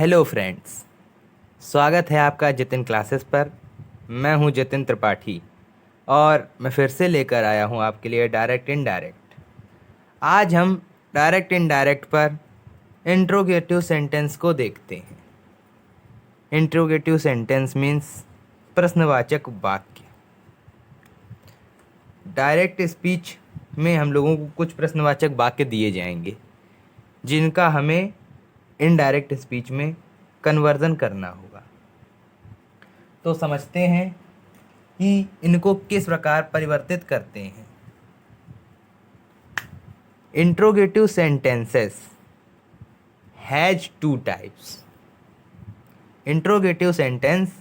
Hello friends, स्वागत है आपका जतिन क्लासेस पर। मैं हूं जतिन त्रिपाठी और मैं फिर से लेकर आया हूं आपके लिए डायरेक्ट इनडायरेक्ट। आज हम डायरेक्ट इनडायरेक्ट पर इंट्रोगेटिव सेंटेंस को देखते हैं। इंट्रोगेटिव सेंटेंस मीन्स प्रश्नवाचक वाक्य। डायरेक्ट स्पीच में हम लोगों को कुछ प्रश्नवाचक वाक्य दिए जाएंगे जिनका हमें इनडायरेक्ट स्पीच में कन्वर्जन करना होगा। तो समझते हैं कि इनको किस प्रकार परिवर्तित करते हैं। Interrogative sentences has two types. Interrogative sentence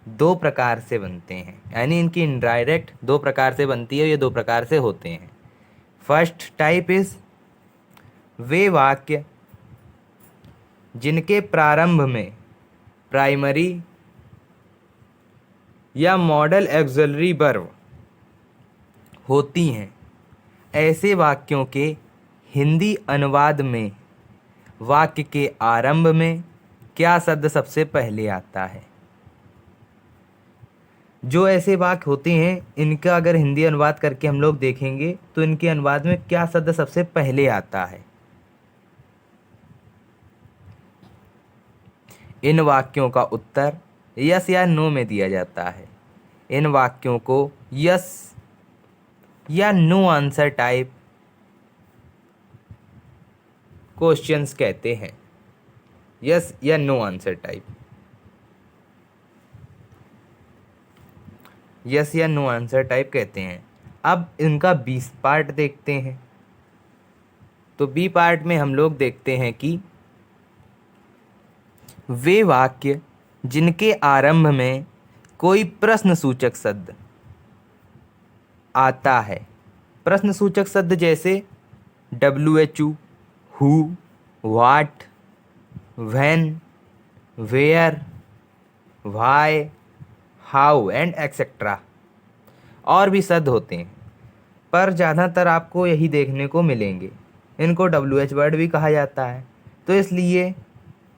दो प्रकार से बनते हैं, यानी इनकी इनडायरेक्ट दो प्रकार से बनती है। ये दो प्रकार से होते हैं। फर्स्ट टाइप इज वे वाक्य जिनके प्रारंभ में प्राइमरी या मॉडल ऑक्सिलरी वर्ब होती हैं। ऐसे वाक्यों के हिंदी अनुवाद में वाक्य के आरंभ में क्या शब्द सबसे पहले आता है। जो ऐसे वाक्य होते हैं इनका अगर हिंदी अनुवाद करके हम लोग देखेंगे तो इनके अनुवाद में क्या शब्द सबसे पहले आता है। इन वाक्यों का उत्तर यस या नो में दिया जाता है। इन वाक्यों को यस या नो आंसर टाइप क्वेश्चंस कहते हैं। यस या नो आंसर टाइप, यस या नो आंसर टाइप कहते हैं। अब इनका 20 पार्ट देखते हैं। तो बी पार्ट में हम लोग देखते हैं कि वे वाक्य जिनके आरंभ में कोई प्रश्नसूचक शब्द आता है। प्रश्नसूचक शब्द जैसे WHO, who, what, when, where, why, how and etcetera. और भी शब्द होते हैं पर ज़्यादातर आपको यही देखने को मिलेंगे। इनको WH वर्ड भी कहा जाता है। तो इसलिए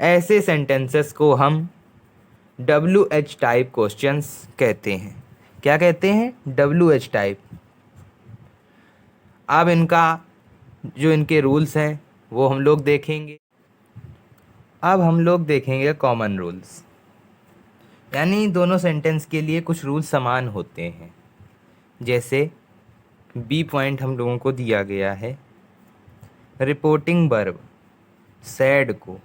ऐसे सेंटेंसेस को हम WH टाइप क्वेश्चंस कहते हैं। क्या कहते हैं? WH type. अब इनका जो इनके रूल्स हैं वो हम लोग देखेंगे। अब हम लोग देखेंगे कॉमन रूल्स, यानी दोनों सेंटेंस के लिए कुछ रूल्स समान होते हैं। जैसे बी पॉइंट हम लोगों को दिया गया है, रिपोर्टिंग वर्ब सैड को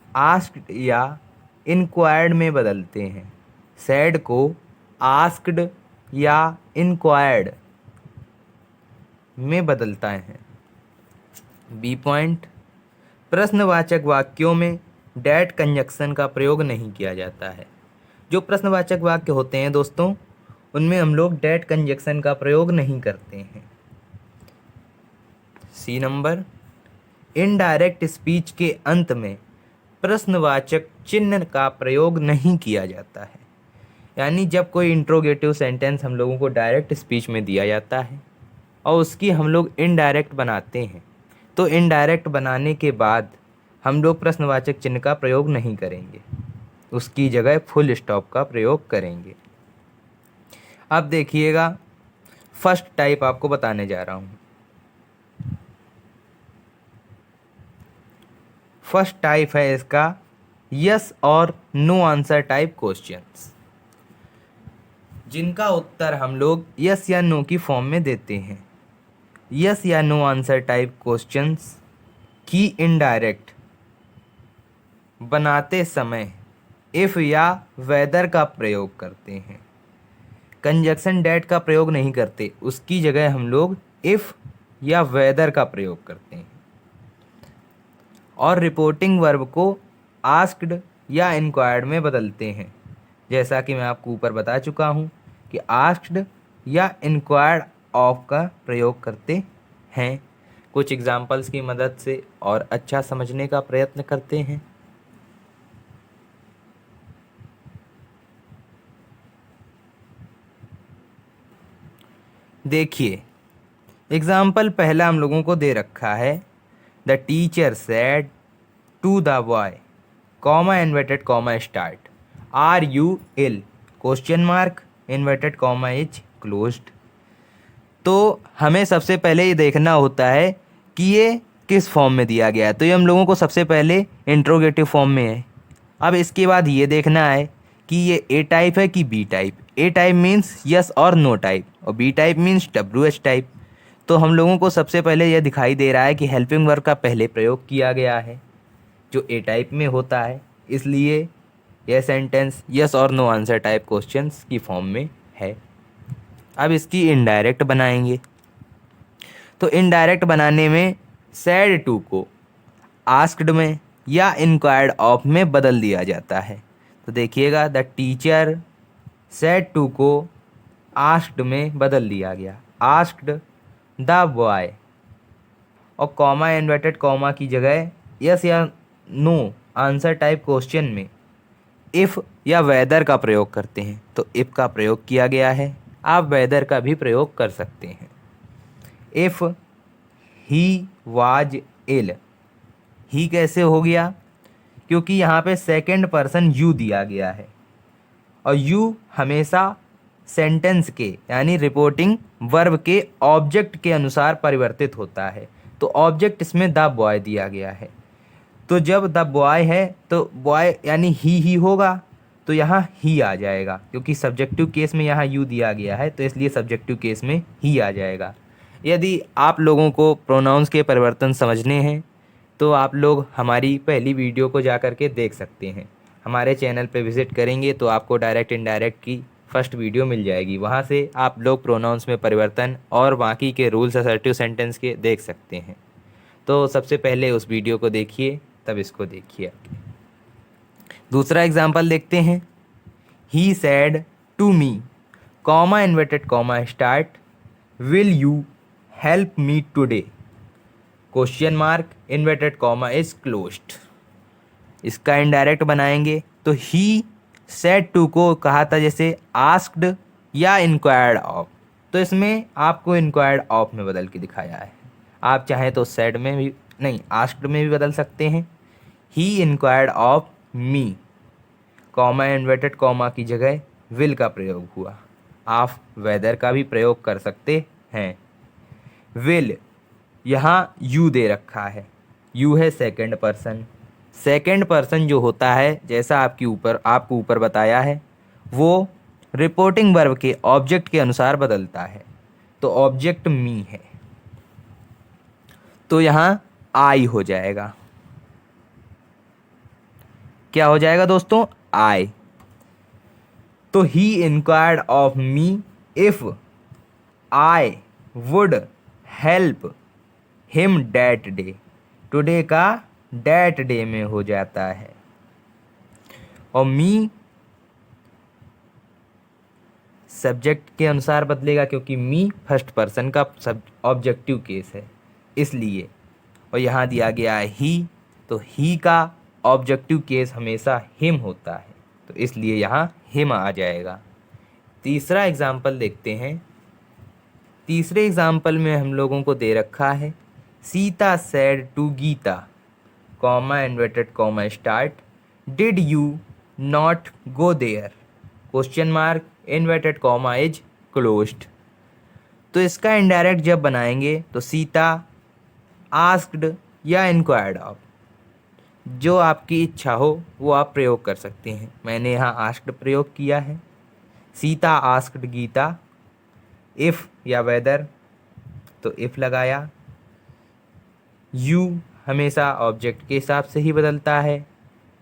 आस्क्ड या इंक्वायर्ड में बदलते हैं। सैड को आस्क्ड या इंक्वायर्ड में बदलता है। बी पॉइंट, प्रश्नवाचक वाक्यों में डैट कंजक्शन का प्रयोग नहीं किया जाता है। जो प्रश्नवाचक वाक्य होते हैं दोस्तों, उनमें हम लोग डैट कंजक्शन का प्रयोग नहीं करते हैं। सी नंबर, इनडायरेक्ट स्पीच के अंत में प्रश्नवाचक चिन्ह का प्रयोग नहीं किया जाता है। यानी जब कोई इंट्रोगेटिव सेंटेंस हम लोगों को डायरेक्ट स्पीच में दिया जाता है और उसकी हम लोग इनडायरेक्ट बनाते हैं, तो इनडायरेक्ट बनाने के बाद हम लोग प्रश्नवाचक चिन्ह का प्रयोग नहीं करेंगे, उसकी जगह फुल स्टॉप का प्रयोग करेंगे। अब देखिएगा, फर्स्ट टाइप आपको बताने जा रहा हूँ। फर्स्ट टाइप है इसका यस और नो आंसर टाइप क्वेश्चंस, जिनका उत्तर हम लोग यस या नो की फॉर्म में देते हैं। यस या नो आंसर टाइप क्वेश्चंस की इनडायरेक्ट बनाते समय इफ़ या वेदर का प्रयोग करते हैं। कंजक्शन डैट का प्रयोग नहीं करते, उसकी जगह हम लोग इफ़ या वेदर का प्रयोग करते हैं। और रिपोर्टिंग वर्ब को आस्क्ड या इंक्वायर्ड में बदलते हैं। जैसा कि मैं आपको ऊपर बता चुका हूँ कि आस्क्ड या इंक्वायर्ड ऑफ का प्रयोग करते हैं। कुछ एग्जाम्पल्स की मदद से और अच्छा समझने का प्रयत्न करते हैं। देखिए, एग्जाम्पल पहला हम लोगों को दे रखा है, the teacher said to the boy comma inverted comma start, are you ill question mark inverted comma is closed. तो हमें सबसे पहले ये देखना होता है कि ये किस फॉर्म में दिया गया है। तो ये हम लोगों को सबसे पहले इंट्रोगेटिव फॉर्म में है। अब इसके बाद ये देखना है कि ये ए टाइप है कि B type. A type means yes और नो टाइप, और B type means W H type. तो हम लोगों को सबसे पहले यह दिखाई दे रहा है कि हेल्पिंग वर्ब का पहले प्रयोग किया गया है जो ए टाइप में होता है, इसलिए यह सेंटेंस यस और नो आंसर टाइप क्वेश्चंस की फॉर्म में है। अब इसकी इनडायरेक्ट बनाएंगे। तो इनडायरेक्ट बनाने में सैड टू को आस्क्ड में या इंक्वायर्ड ऑफ में बदल दिया जाता है। तो देखिएगा, द टीचर सैड टू को आस्क्ड में बदल दिया गया, आस्क्ड द बॉय, और कॉमा इन्वर्टेड कॉमा की जगह यस या नो आंसर टाइप क्वेश्चन में इफ़ या वेदर का प्रयोग करते हैं। तो इफ़ का प्रयोग किया गया है, आप वेदर का भी प्रयोग कर सकते हैं। इफ़ ही वाज इल, ही कैसे हो गया, क्योंकि यहाँ पे सेकंड पर्सन यू दिया गया है, और यू हमेशा सेंटेंस के यानी रिपोर्टिंग वर्ब के ऑब्जेक्ट के अनुसार परिवर्तित होता है। तो ऑब्जेक्ट इसमें द बॉय दिया गया है, तो जब द बॉय है तो बॉय यानी ही होगा, तो यहाँ ही आ जाएगा, क्योंकि सब्जेक्टिव केस में यहाँ यू दिया गया है, तो इसलिए सब्जेक्टिव केस में ही आ जाएगा। यदि आप लोगों को प्रोनाउंस के परिवर्तन समझने हैं तो आप लोग हमारी पहली वीडियो को जा कर के देख सकते हैं। हमारे चैनल पे विज़िट करेंगे तो आपको डायरेक्ट इनडायरेक्ट की फर्स्ट वीडियो मिल जाएगी, वहाँ से आप लोग प्रोनाउंस में परिवर्तन और बाकी के रूल्स असर्टिव सेंटेंस के देख सकते हैं। तो सबसे पहले उस वीडियो को देखिए, तब इसको देखिए। दूसरा एग्जाम्पल देखते हैं। He said to me, comma inverted comma start, will you help me today, question mark inverted comma is closed. इसका इनडायरेक्ट बनाएंगे तो ही सेड टू को कहा था जैसे आस्क्ड या इंक्वायर्ड ऑफ, तो इसमें आपको इंक्वायर्ड ऑफ में बदल के दिखाया है। आप चाहें तो सेड में भी नहीं, आस्क्ड में भी बदल सकते हैं। He inquired of me, comma inverted comma की जगह विल का प्रयोग हुआ। आप वेदर का भी प्रयोग कर सकते हैं। विल, यहाँ यू दे रखा है, यू है सेकंड पर्सन। सेकंड पर्सन जो होता है, जैसा आपको ऊपर बताया है, वो रिपोर्टिंग वर्ब के ऑब्जेक्ट के अनुसार बदलता है। तो ऑब्जेक्ट मी है, तो यहाँ आई हो जाएगा। क्या हो जाएगा दोस्तों? आई। तो he inquired of me if I would help him that day, today का डैट डे में हो जाता है, और मी सब्जेक्ट के अनुसार बदलेगा क्योंकि मी फर्स्ट पर्सन का सब ऑब्जेक्टिव केस है इसलिए, और यहाँ दिया गया है ही, तो ही का ऑब्जेक्टिव केस हमेशा हिम होता है, तो इसलिए यहाँ हिम आ जाएगा। तीसरा एग्जाम्पल देखते हैं। तीसरे एग्जाम्पल में हम लोगों को दे रखा है, Sita said to Gita, comma inverted comma start, did you not go there, question mark inverted comma is closed. तो इसका इनडायरेक्ट जब बनाएंगे तो सीता आस्क्ड या इंक्वायर्ड ऑफ, जो आपकी इच्छा हो वो आप प्रयोग कर सकते हैं। मैंने यहाँ आस्क्ड प्रयोग किया है। सीता आस्क्ड गीता इफ़ या वेदर, तो इफ़ लगाया। यू हमेशा ऑब्जेक्ट के हिसाब से ही बदलता है,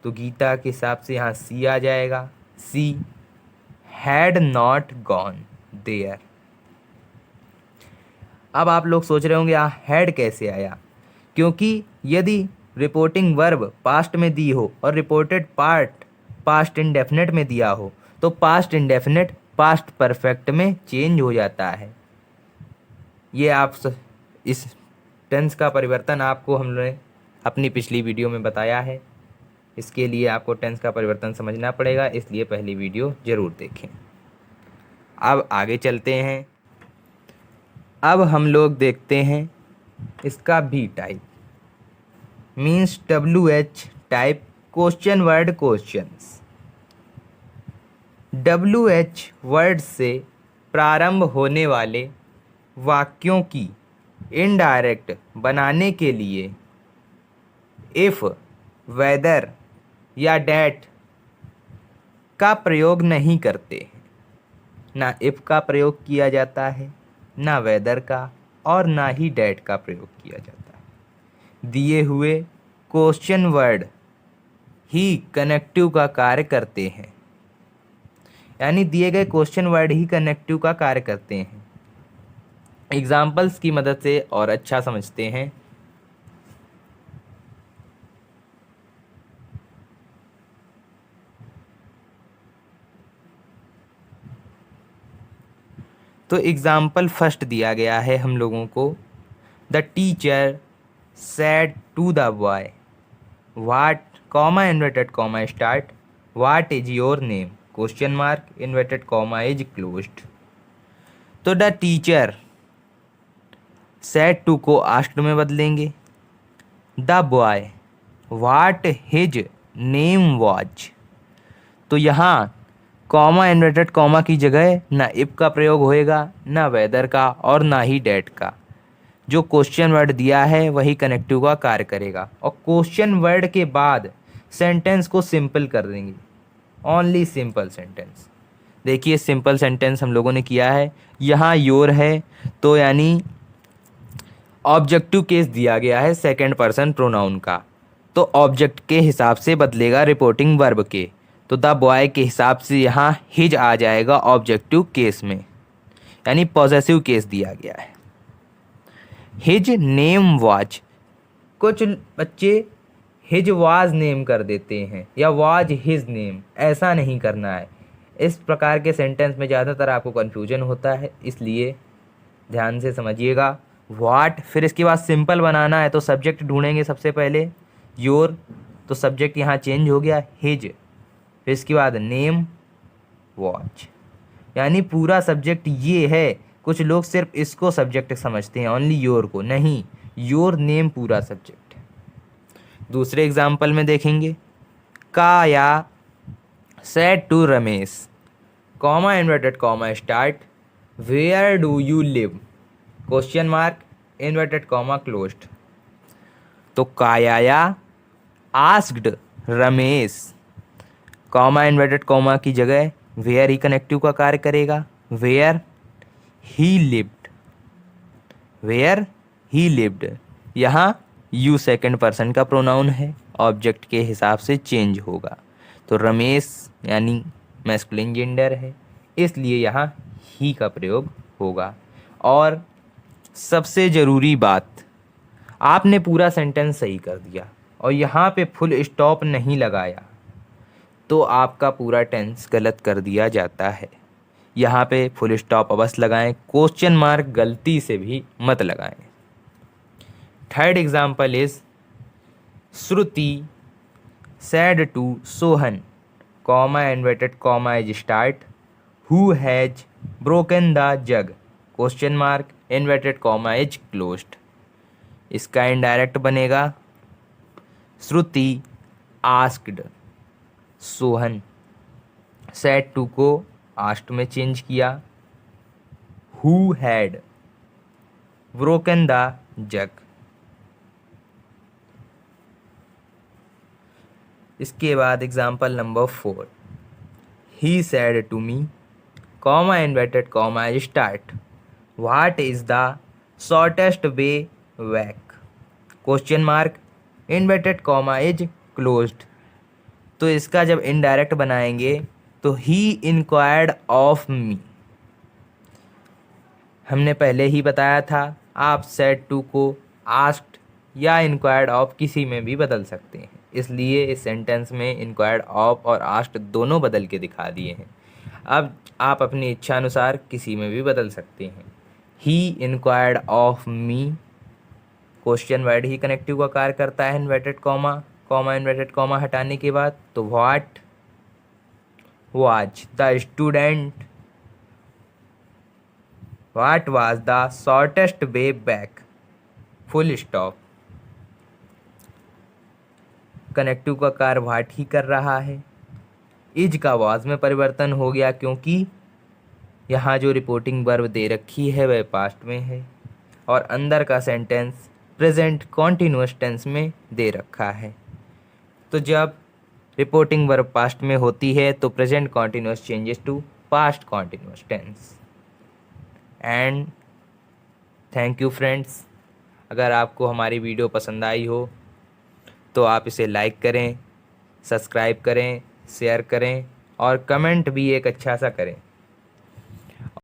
तो गीता के हिसाब से यहाँ सी आ जाएगा। She had not gone there. अब आप लोग सोच रहे होंगे यहाँ हैड कैसे आया, क्योंकि यदि रिपोर्टिंग वर्ब पास्ट में दी हो और रिपोर्टेड पार्ट पास्ट इंडेफिनेट में दिया हो तो पास्ट इंडेफिनेट पास्ट परफेक्ट में चेंज हो जाता है। ये आप इस टेंस का परिवर्तन आपको हमने अपनी पिछली वीडियो में बताया है। इसके लिए आपको टेंस का परिवर्तन समझना पड़ेगा, इसलिए पहली वीडियो ज़रूर देखें। अब आगे चलते हैं। अब हम लोग देखते हैं इसका B type, means WH type question word questions. WH word से प्रारंभ होने वाले वाक्यों की इनडायरेक्ट बनाने के लिए इफ, वेदर या डैट का प्रयोग नहीं करते हैं। ना इफ का प्रयोग किया जाता है, ना वेदर का, और ना ही डैट का प्रयोग किया जाता है। दिए हुए क्वेश्चन वर्ड ही कनेक्टिव का कार्य करते हैं, यानी दिए गए क्वेश्चन वर्ड ही कनेक्टिव का कार्य करते हैं। एग्जाम्पल्स की मदद से और अच्छा समझते हैं। तो एग्जाम्पल फर्स्ट दिया गया है हम लोगों को, the teacher said to the boy what, comma inverted comma start, what is your name, question mark inverted comma is closed. तो द टीचर सेड टू को आस्क्ड में बदलेंगे। The boy what his name was, तो यहाँ comma inverted comma की जगह ना if का प्रयोग होएगा, ना वेदर का, और ना ही डैट का। जो क्वेश्चन वर्ड दिया है वही कनेक्टिव का कार्य करेगा। और क्वेश्चन वर्ड के बाद सेंटेंस को सिंपल कर देंगे, ओनली सिंपल सेंटेंस। देखिए सिंपल सेंटेंस हम लोगों ने किया है। यहाँ योर है तो यानी ऑब्जेक्टिव केस दिया गया है सेकंड पर्सन प्रोनाउन का, तो ऑब्जेक्ट के हिसाब से बदलेगा रिपोर्टिंग वर्ब के। तो द बॉय के हिसाब से यहाँ हिज आ जाएगा ऑब्जेक्टिव केस में, यानी पॉजेसिव केस दिया गया है। हिज नेम वाज, कुछ बच्चे हिज वाज नेम कर देते हैं या वाज हिज नेम, ऐसा नहीं करना है। इस प्रकार के सेंटेंस में ज़्यादातर आपको कन्फ्यूजन होता है, इसलिए ध्यान से समझिएगा। वाट, फिर इसके बाद सिंपल बनाना है तो सब्जेक्ट ढूंढेंगे सबसे पहले, योर, तो सब्जेक्ट यहाँ चेंज हो गया हिज, फिर इसके बाद नेम वॉच, यानी पूरा सब्जेक्ट ये है। कुछ लोग सिर्फ इसको सब्जेक्ट समझते हैं, ओनली योर को नहीं, योर नेम पूरा सब्जेक्ट है। दूसरे एग्जाम्पल में देखेंगे, Kaya said to Ramesh, comma inverted comma start, where do you live, question mark inverted comma closed. तो Kaya asked Ramesh, comma inverted comma की जगह वेयर ही कनेक्टिव का कार्य करेगा, where he lived, where he lived. यहाँ यू सेकंड पर्सन का pronoun है, object के हिसाब से चेंज होगा। तो रमेश यानी मैस्कुलिन जेंडर है, इसलिए यहाँ ही का प्रयोग होगा। और सबसे ज़रूरी बात, आपने पूरा सेंटेंस सही कर दिया और यहाँ पे फुल स्टॉप नहीं लगाया तो आपका पूरा टेंस गलत कर दिया जाता है। यहाँ पे फुल स्टॉप अवश्य लगाएं, क्वेश्चन मार्क गलती से भी मत लगाएं। Third example is, Shruti said to Sohan, comma inverted comma is start, who has broken the jug, question mark inverted comma is closed. इसका इनडायरेक्ट बनेगा, Shruti asked Sohan, said to को आस्क्ड में चेंज किया, who had broken the jug. इसके बाद example number 4, he said to me, comma inverted comma is start, what is the shortest way back, question mark inverted comma is closed. तो इसका जब indirect बनाएंगे तो he inquired of मी, हमने पहले ही बताया था आप सेड टू को आस्क्ड या इंक्वायर्ड ऑफ किसी में भी बदल सकते हैं, इसलिए इस सेंटेंस में इंक्वायर्ड ऑफ और आस्क्ड दोनों बदल के दिखा दिए हैं। अब आप अपनी इच्छा अनुसार किसी में भी बदल सकते हैं। He inquired of me, question word ही कनेक्टिव का कार्य करता है inverted comma, comma inverted comma हटाने के बाद, तो what was the student, what was the shortest way back, full stop. Connective का कार्य वाट ही कर रहा है। इज का वाज में परिवर्तन हो गया क्योंकि यहाँ जो रिपोर्टिंग वर्ब दे रखी है वह पास्ट में है और अंदर का सेंटेंस प्रेजेंट कॉन्टिन्यूअस टेंस में दे रखा है। तो जब रिपोर्टिंग वर्ब पास्ट में होती है तो present continuous changes to past continuous tense. And thank you friends. अगर आपको हमारी वीडियो पसंद आई हो तो आप इसे लाइक करें, सब्सक्राइब करें, शेयर करें और कमेंट भी एक अच्छा सा करें।